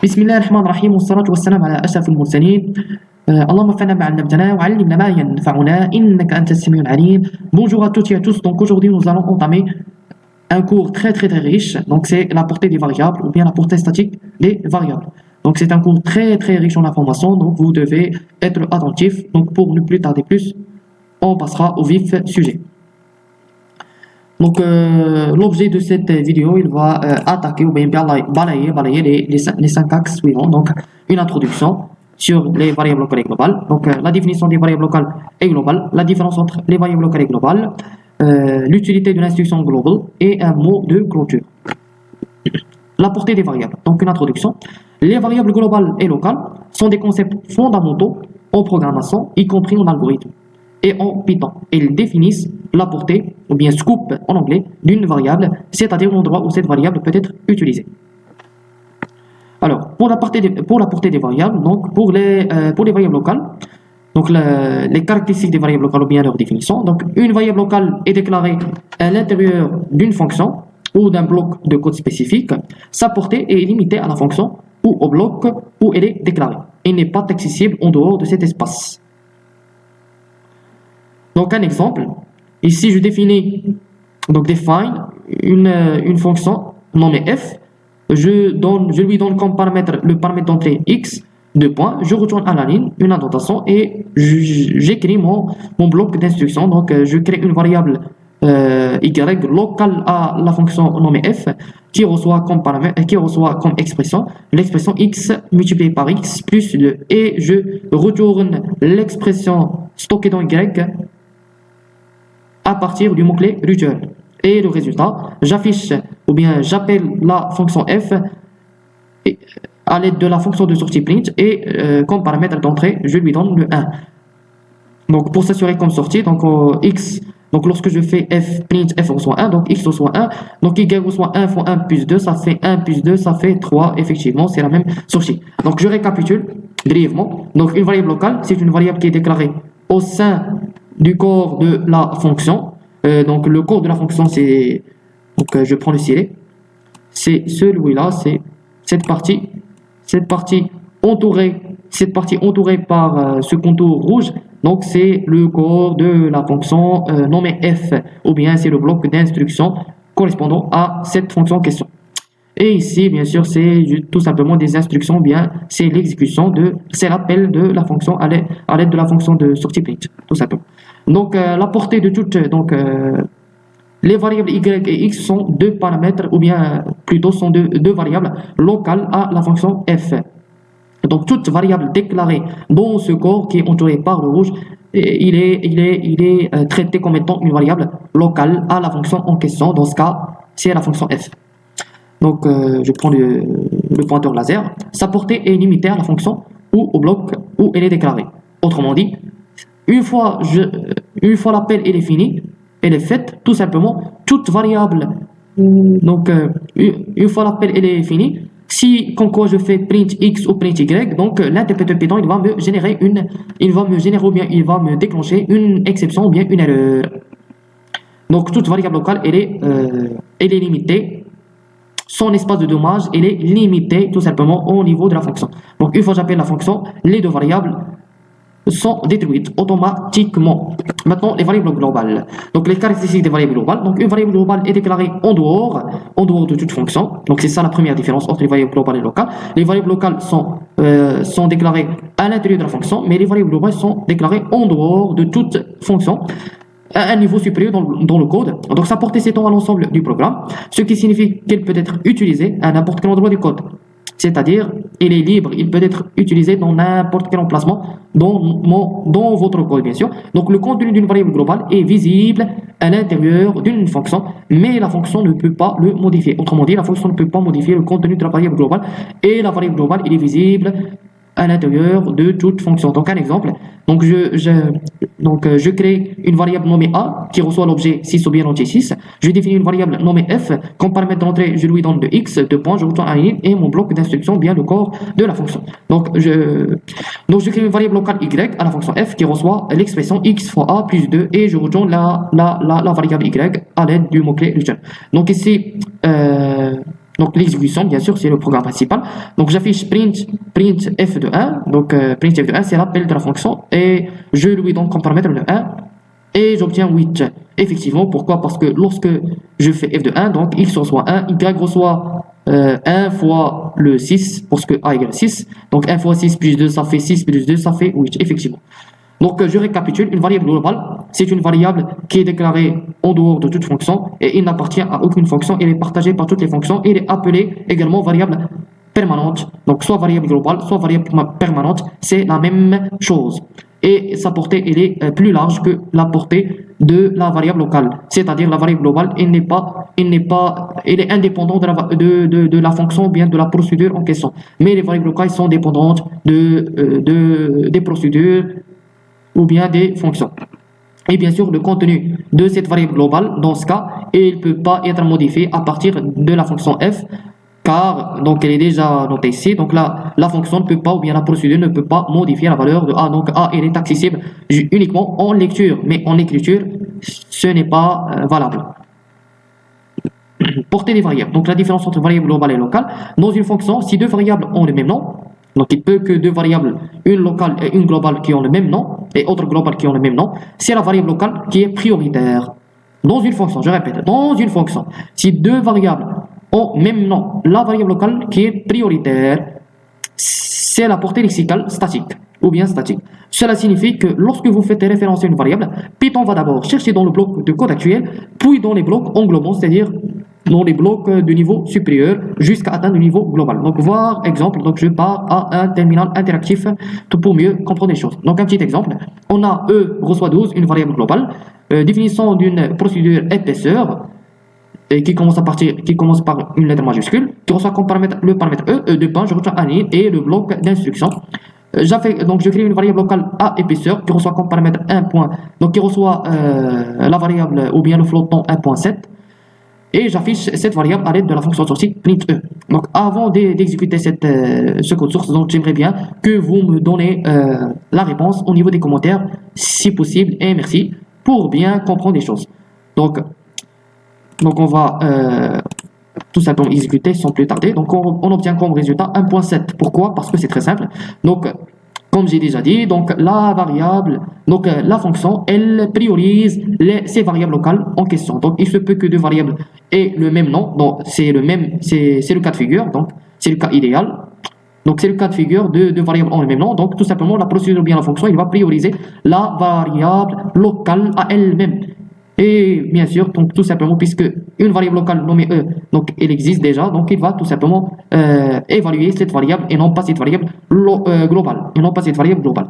بسم الله الرحمن الرحيم والصلاة والسلام على أشرف المرسلين. اللهم انفعنا بما علمتنا وعلمنا ما ينفعنا إنك أنت السميع العليم. Bonjour à toutes et à tous. Donc aujourd'hui nous allons entamer un cours très riche. Donc c'est la portée des variables ou bien la portée statique des variables. Donc c'est un cours très riche en informations. Donc vous devez être attentif. Donc pour ne plus tarder plus, on passera au vif sujet. Donc l'objet de cette vidéo, il va attaquer ou bien balayer les 5 axes suivants. Donc une introduction sur les variables locales et globales. Donc la définition des variables locales et globales, la différence entre les variables locales et globales, l'utilité de l'instruction global et un mot de clôture. La portée des variables. Donc une introduction. Les variables globales et locales sont des concepts fondamentaux en programmation, y compris en algorithme et en Python. Ils définissent la portée, ou bien scope en anglais, d'une variable, c'est-à-dire l'endroit où cette variable peut être utilisée. Alors, pour la portée des variables, donc pour les variables locales, donc les caractéristiques des variables locales ou bien leur définition. Donc, une variable locale est déclarée à l'intérieur d'une fonction ou d'un bloc de code spécifique. Sa portée est limitée à la fonction ou au bloc où elle est déclarée. Elle n'est pas accessible en dehors de cet espace. Donc un exemple, ici je définis, donc define une fonction nommée f, je lui donne comme paramètre le paramètre d'entrée x, je retourne à la ligne, une indentation et j'écris mon bloc d'instruction. Donc je crée une variable y locale à la fonction nommée f qui reçoit comme paramètre, qui reçoit comme expression l'expression x multiplié par x plus 2 et je retourne l'expression stockée dans y à partir du mot-clé return. Et le résultat, j'affiche ou bien j'appelle la fonction f à l'aide de la fonction de sortie print et comme paramètre d'entrée, je lui donne le 1. Donc pour s'assurer comme sortie, donc x, donc lorsque je fais f print f reçoit 1, donc x reçoit 1, donc y reçoit 1 fois 1 plus 2, ça fait 1 plus 2, ça fait 3, effectivement c'est la même sortie. Donc je récapitule brièvement. Donc une variable locale, c'est une variable qui est déclarée au sein du corps de la fonction. Donc le corps de la fonction c'est, donc je prends le siret, c'est celui-là, c'est cette partie entourée par ce contour rouge. Donc c'est le corps de la fonction nommée f, ou bien c'est le bloc d'instruction correspondant à cette fonction en question. Et ici, bien sûr, c'est tout simplement des instructions, bien c'est c'est l'appel de la fonction à l'aide de la fonction de sortie print, tout simplement. Donc la portée de toutes, les variables y et x sont deux paramètres, ou bien plutôt sont deux variables locales à la fonction f. Donc toute variable déclarée dans ce corps qui est entouré par le rouge, il est traité comme étant une variable locale à la fonction en question. Dans ce cas, c'est la fonction f. Donc je prends le pointeur laser. Sa portée est limitée à la fonction ou au bloc où elle est déclarée. Autrement dit, une fois l'appel est fini, elle est faite, tout simplement, toute variable. Donc une fois l'appel est fini, si quand je fais print x ou print y, donc l'interpréteur Python il va me déclencher une exception ou bien une erreur. Donc toute variable locale elle est limitée. Son espace de dommage, il est limité tout simplement au niveau de la fonction. Donc une fois que j'appelle la fonction, les deux variables sont détruites automatiquement. Maintenant, les variables globales. Donc les caractéristiques des variables globales. Donc une variable globale est déclarée en dehors de toute fonction. Donc c'est ça la première différence entre les variables globales et locales. Les variables locales sont déclarées à l'intérieur de la fonction, mais les variables globales sont déclarées en dehors de toute fonction, à un niveau supérieur dans le code. Donc sa portée s'étend à l'ensemble du programme, ce qui signifie qu'elle peut être utilisée à n'importe quel endroit du code. C'est-à-dire, il est libre, il peut être utilisé dans n'importe quel emplacement dans votre code, bien sûr. Donc le contenu d'une variable globale est visible à l'intérieur d'une fonction, mais la fonction ne peut pas le modifier. Autrement dit, la fonction ne peut pas modifier le contenu de la variable globale, et la variable globale il est visible à l'intérieur de toute fonction. Donc un exemple, donc je crée une variable nommée a qui reçoit l'objet 6 ou bien l'entier 6. Je définis une variable nommée f, comme paramètre d'entrée je lui donne de x, je retourne à la ligne et mon bloc d'instruction bien le corps de la fonction. Donc je crée une variable locale y à la fonction f qui reçoit l'expression x fois a plus 2 et je retourne la variable y à l'aide du mot-clé return. Donc ici Donc l'exécution, bien sûr, c'est le programme principal. Donc j'affiche print f de 1. Donc print f de 1, c'est l'appel de la fonction. Et je lui donne comme paramètre le 1. Et j'obtiens 8. Effectivement, pourquoi? Parce que lorsque je fais f de 1, donc x reçoit 1, y reçoit 1 fois le 6, parce que a égale 6. Donc 1 fois 6 plus 2, ça fait 6 plus 2, ça fait 8, effectivement. Donc je récapitule, une variable globale, c'est une variable qui est déclarée en dehors de toute fonction et il n'appartient à aucune fonction, elle est partagée par toutes les fonctions, et il est appelé également variable permanente. Donc soit variable globale, soit variable permanente, c'est la même chose. Et sa portée, elle est plus large que la portée de la variable locale. C'est-à-dire la variable globale, elle est indépendante de la fonction ou bien de la procédure en question. Mais les variables locales sont dépendantes des procédures ou bien des fonctions. Et bien sûr, le contenu de cette variable globale, dans ce cas, il ne peut pas être modifié à partir de la fonction f, car donc elle est déjà notée ici. Donc là, la fonction ne peut pas, ou bien la procédure ne peut pas modifier la valeur de a. Donc a, elle est accessible uniquement en lecture, mais en écriture, ce n'est pas valable. Portée des variables. Donc la différence entre variable globale et locale. Dans une fonction, si deux variables ont le même nom, donc il peut que deux variables, une locale et une globale qui ont le même nom, et autre globale qui ont le même nom, c'est la variable locale qui est prioritaire. Dans une fonction, je répète, dans une fonction, si deux variables ont même nom, la variable locale qui est prioritaire, c'est la portée lexicale statique, ou bien statique. Cela signifie que lorsque vous faites référence à une variable, Python va d'abord chercher dans le bloc de code actuel, puis dans les blocs englobants, c'est-à-dire dans les blocs de niveau supérieur jusqu'à atteindre le niveau global. Donc, voir exemple, donc je pars à un terminal interactif pour mieux comprendre les choses. Donc, un petit exemple, on a E reçoit 12, une variable globale, définissant d'une procédure épaisseur, qui commence par une lettre majuscule, qui reçoit comme paramètre le paramètre E, deux points, je reçois un ligne et le bloc d'instruction. Donc je crée une variable locale à épaisseur qui reçoit comme paramètre un point, donc qui reçoit la variable ou bien le flottant 1.7. Et j'affiche cette variable à l'aide de la fonction sortie print e. Donc avant d'exécuter ce code source, donc j'aimerais bien que vous me donnez la réponse au niveau des commentaires, si possible, et merci, pour bien comprendre les choses. Donc on va tout simplement exécuter sans plus tarder. Donc on obtient comme résultat 1.7. Pourquoi? Parce que c'est très simple. Donc comme j'ai déjà dit, donc la variable, donc la fonction, elle priorise ces variables locales en question. Donc il se peut que deux variables aient le même nom, donc c'est le cas de figure, donc c'est le cas idéal. Donc c'est le cas de figure de deux variables ont le même nom. Donc tout simplement la procédure ou bien la fonction, il va prioriser la variable locale à elle-même. Et bien sûr, donc tout simplement, puisque une variable locale nommée E, donc elle existe déjà, donc il va tout simplement évaluer cette variable et non pas cette variable globale. Et non pas cette variable globale.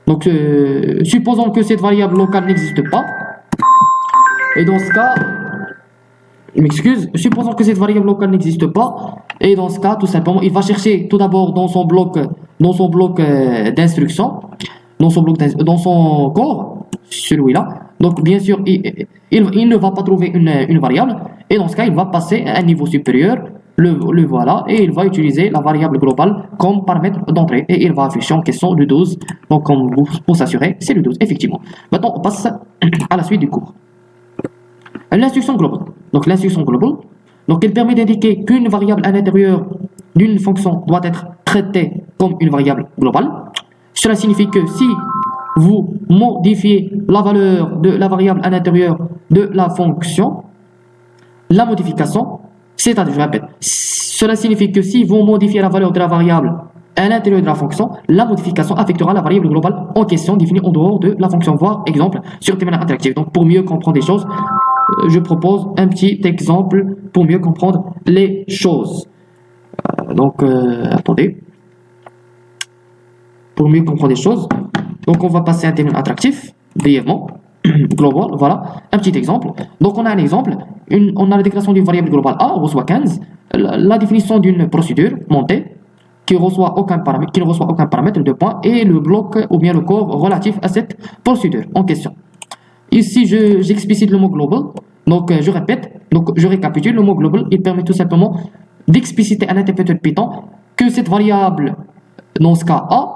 Donc supposons que cette variable locale n'existe pas. Et dans ce cas, je m'excuse, supposons que cette variable locale n'existe pas. Et dans ce cas, tout simplement, il va chercher tout d'abord dans son bloc d'instruction, dans son corps, celui-là. Donc, bien sûr, il ne va pas trouver une variable. Et dans ce cas, il va passer à un niveau supérieur. Le voilà. Et il va utiliser la variable globale comme paramètre d'entrée. Et il va afficher en question le 12. Donc, comme pour s'assurer, c'est le 12, effectivement. Maintenant, on passe à la suite du cours. L'instruction globale. Donc, l'instruction globale, donc, elle permet d'indiquer qu'une variable à l'intérieur d'une fonction doit être traitée comme une variable globale. Cela signifie que si vous modifiez la valeur de la variable à l'intérieur de la fonction, la modification, c'est-à-dire, je répète, cela signifie que si vous modifiez la valeur de la variable à l'intérieur de la fonction, la modification affectera la variable globale en question définie en dehors de la fonction. Voir exemple sur terminal interactif. Donc pour mieux comprendre les choses, je propose un petit exemple pour mieux comprendre les choses. Attendez. Pour mieux comprendre les choses, donc on va passer à un terminal interactif, brièvement, global, voilà, un petit exemple. Donc on a un exemple, on a la déclaration d'une variable globale A, on reçoit 15, la définition d'une procédure montée, qui ne reçoit aucun paramètre de point, et le bloc ou bien le corps relatif à cette procédure en question. Ici, j'explicite le mot global, donc je répète, donc je récapitule, le mot global, il permet tout simplement d'expliciter à l'interpréteur Python que cette variable, dans ce cas A,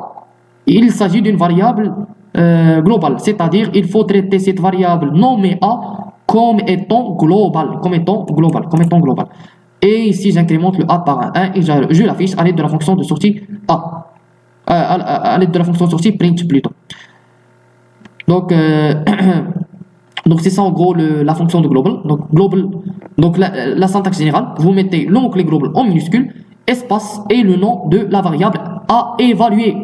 il s'agit d'une variable globale, c'est-à-dire il faut traiter cette variable nommée A comme étant globale, Et ici, j'incrémente le A par 1 et je l'affiche à l'aide de la fonction de sortie A. À l'aide de la fonction de sortie print plutôt. Donc, donc c'est ça en gros la fonction de global. Donc, global, donc la syntaxe générale, vous mettez le mot-clé global en minuscule, espace et le nom de la variable à évaluer.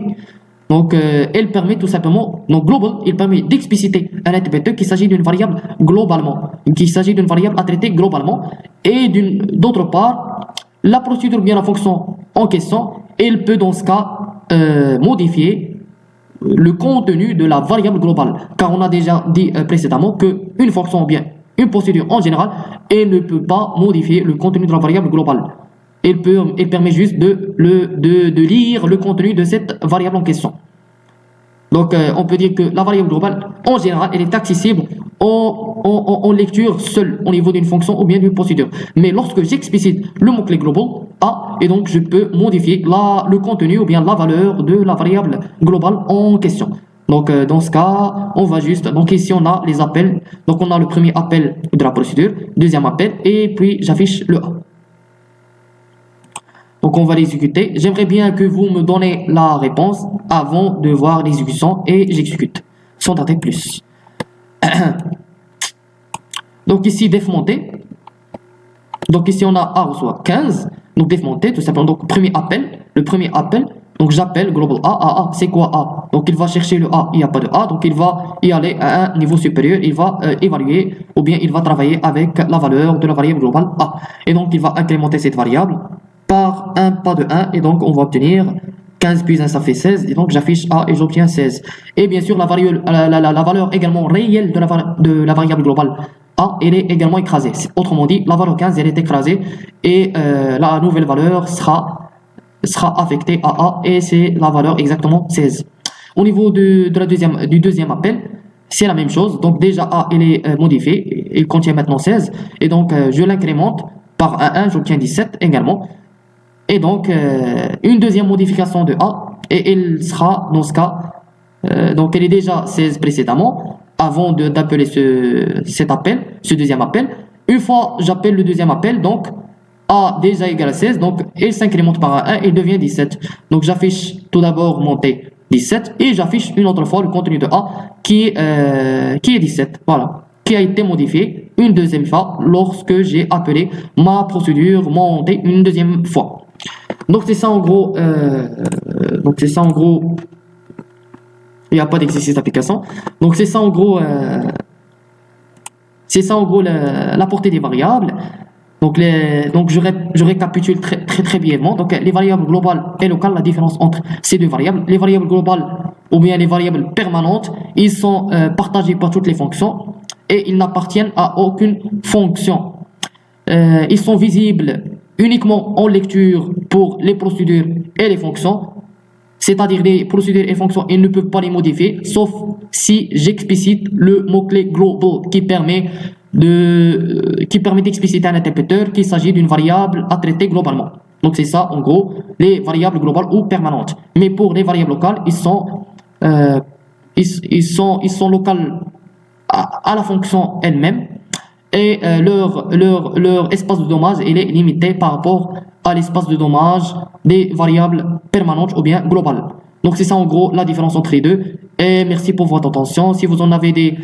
Donc, elle permet tout simplement, donc global, il permet d'expliciter un interpréteur qu'il s'agit d'une variable globalement, qu'il s'agit d'une variable à traiter globalement, et d'autre part, la procédure, bien la fonction en question, elle peut dans ce cas modifier le contenu de la variable globale, car on a déjà dit précédemment qu'une fonction ou bien une procédure en général, elle ne peut pas modifier le contenu de la variable globale. Elle permet juste de lire le contenu de cette variable en question. Donc, on peut dire que la variable globale, en général, elle est accessible en lecture seule au niveau d'une fonction ou bien d'une procédure. Mais lorsque j'explicite le mot-clé global, A, et donc je peux modifier le contenu ou bien la valeur de la variable globale en question. Donc, dans ce cas, on va juste... Donc, ici, on a les appels. Donc, on a le premier appel de la procédure, deuxième appel, et puis j'affiche le A. Donc, on va l'exécuter. J'aimerais bien que vous me donnez la réponse avant de voir l'exécution et j'exécute. Sans tarder plus. Donc, ici, def monté. Donc, ici, on a A reçoit 15. Donc, def monté, tout simplement. Donc, premier appel. Le premier appel. Donc, j'appelle global A. C'est quoi A? Donc, il va chercher le A. Il n'y a pas de A. Donc, il va y aller à un niveau supérieur. Il va évaluer ou bien il va travailler avec la valeur de la variable globale A. Et donc, il va incrémenter cette variable par un pas de 1 et donc on va obtenir 15 plus 1 ça fait 16 et donc j'affiche A et j'obtiens 16 et bien sûr la valeur également réelle de la variable globale A elle est également écrasée, autrement dit la valeur 15 elle est écrasée et la nouvelle valeur sera affectée à A et c'est la valeur exactement 16. Au niveau du deuxième appel c'est la même chose, donc déjà A elle est modifiée, il contient maintenant 16 et donc je l'incrémente par 1 j'obtiens 17 également. Et donc, une deuxième modification de A, et elle sera, dans ce cas, donc elle est déjà 16 précédemment, avant d'appeler cet appel, ce deuxième appel. Une fois j'appelle le deuxième appel, donc A déjà égal à 16, donc elle s'incrémente par 1 et devient 17. Donc j'affiche tout d'abord montée 17, et j'affiche une autre fois le contenu de A qui est 17, voilà, qui a été modifié une deuxième fois lorsque j'ai appelé ma procédure montée une deuxième fois. Donc c'est ça en gros, il n'y a pas d'exercice d'application. Donc c'est ça en gros, la portée des variables. Donc je récapitule très brièvement. Donc les variables globales et locales, la différence entre ces deux variables. Les variables globales ou bien les variables permanentes, ils sont partagés par toutes les fonctions et ils n'appartiennent à aucune fonction. Ils sont visibles uniquement en lecture pour les procédures et les fonctions, c'est-à-dire les procédures et fonctions, ils ne peuvent pas les modifier, sauf si j'explicite le mot-clé global qui permet d'expliciter à un interpréteur qu'il s'agit d'une variable à traiter globalement. Donc c'est ça en gros les variables globales ou permanentes. Mais pour les variables locales, ils sont locales à la fonction elle-même. Et leur espace de dommage il est limité par rapport à l'espace de dommage des variables permanentes ou bien globales. Donc c'est ça en gros la différence entre les deux. Et merci pour votre attention. Si vous en avez des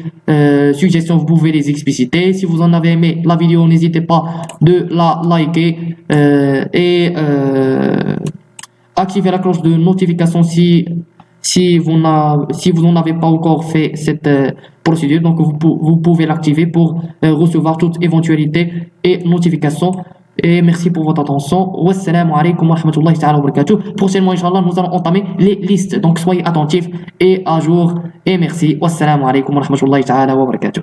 suggestions, vous pouvez les expliciter. Si vous en avez aimé la vidéo, n'hésitez pas de la liker et activer la cloche de notification si vous n'en avez pas encore fait cette procédure, donc vous pouvez l'activer pour recevoir toute éventualité et notification. Et merci pour votre attention. Wassalamu alaikum wa rahmatullahi ta'ala wa barakatuh. Prochainement, Inch'Allah, nous allons entamer les listes. Donc soyez attentifs et à jour. Et merci. Wassalamu alaikum wa rahmatullahi ta'ala wa barakatuh.